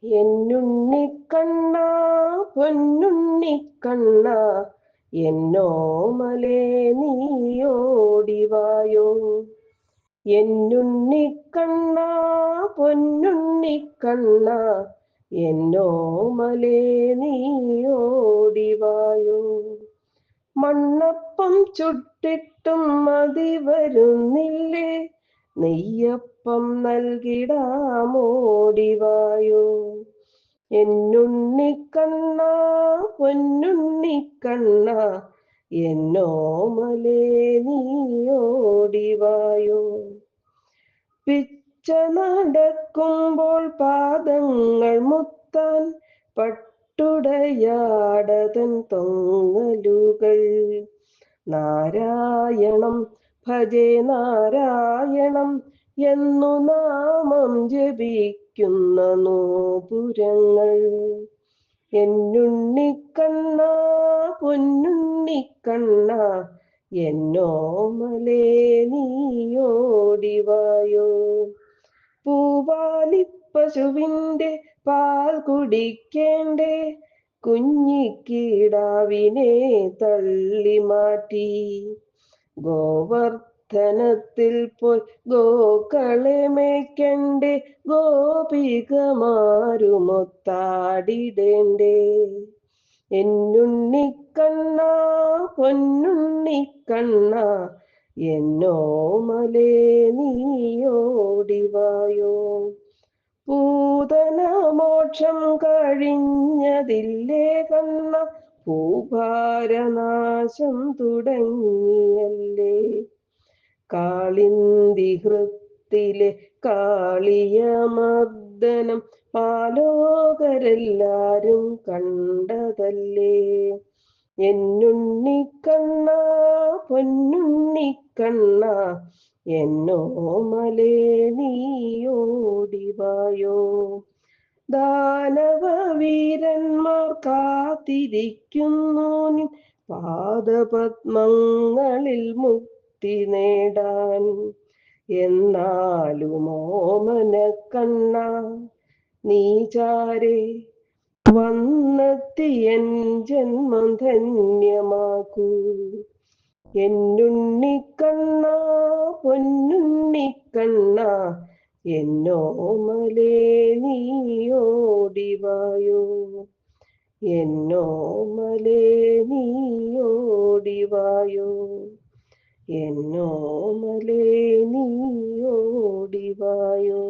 എന്നുണ്ണിക്കണ്ണ പൊന്നുണ്ണിക്കണ്ണ എന്നോമലേ നീയോടിവായോ. എന്നുണ്ണിക്കണ്ണ പൊന്നുണ്ണിക്കണ്ണ എന്നോമലേ നീയോടിവായോ. മണ്ണപ്പം ചുട്ടിട്ടും മതി വരുന്നില്ലേ, നെയ്യപ്പം നൽകിടാമോടിവായോ. എന്നുണ്ണിക്കണ്ണ പൊന്നുണ്ണിക്കണ്ണ എന്നോമലേ നീയോടിവായോ. പിച്ച നടക്കുമ്പോൾ പാദങ്ങൾ മുത്താൻ പട്ടുടയാടതൻ തൊങ്ങലുകൾ. നാരായണം ഭജേ നാരായണം എന്നു നാമം ജപിക്കുന്ന നോപുരങ്ങൾ. എന്നുണ്ണിക്കണ്ണ പൊന്നുണ്ണിക്കണ്ണ എന്നോമലേ നീയോടിവായോ. പൂവാലിപ്പശുവിൻ്റെ പാൽ കുടിക്കേണ്ടേ, കുഞ്ഞിക്കിടാവിനെ തള്ളി മാറ്റി. ഗോവർദ്ധനത്തിൽ പോയി ഗോക്കളെ മേയ്ക്കണ്ടേ, ഗോപികമാരുമൊത്താടിടേണ്ടേ. എന്നുണ്ണിക്കണ്ണ പൊന്നുണ്ണിക്കണ്ണ എന്നോമലേ നീയോടിവായോ. പൂതനമോക്ഷം കഴിഞ്ഞതില്ലേ കണ്ണ, ഭൂഭാരനാശം തുടങ്ങിയല്ലേ. കാളിന്തി ഹൃത്തിലെ കാളിയമർദ്ദനം ആലോകരെല്ലാരും കണ്ടതല്ലേ. എന്നുണ്ണിക്കണ്ണ പൊന്നുണ്ണിക്കണ്ണ എന്നോമലേ നീയോടിവായോ. ദാനവവീരന്മാർ കാത്തിരിക്കുന്നു നിൻ പാദപത്മങ്ങളിൽ മുക്തി നേടാൻ. എന്നാലും ഓമനക്കണ്ണ നീ ചാരെ വന്നെത്തിയൻ ജന്മം ധന്യമാക്കൂ. എന്നുണ്ണിക്കണ്ണ പൊന്നുണ്ണിക്കണ്ണ എന്നോമലേ നീയോടിവായോ. എന്നോമലേ നീയോടിവായോ. എന്നോമലേ നീയോടിവായോ.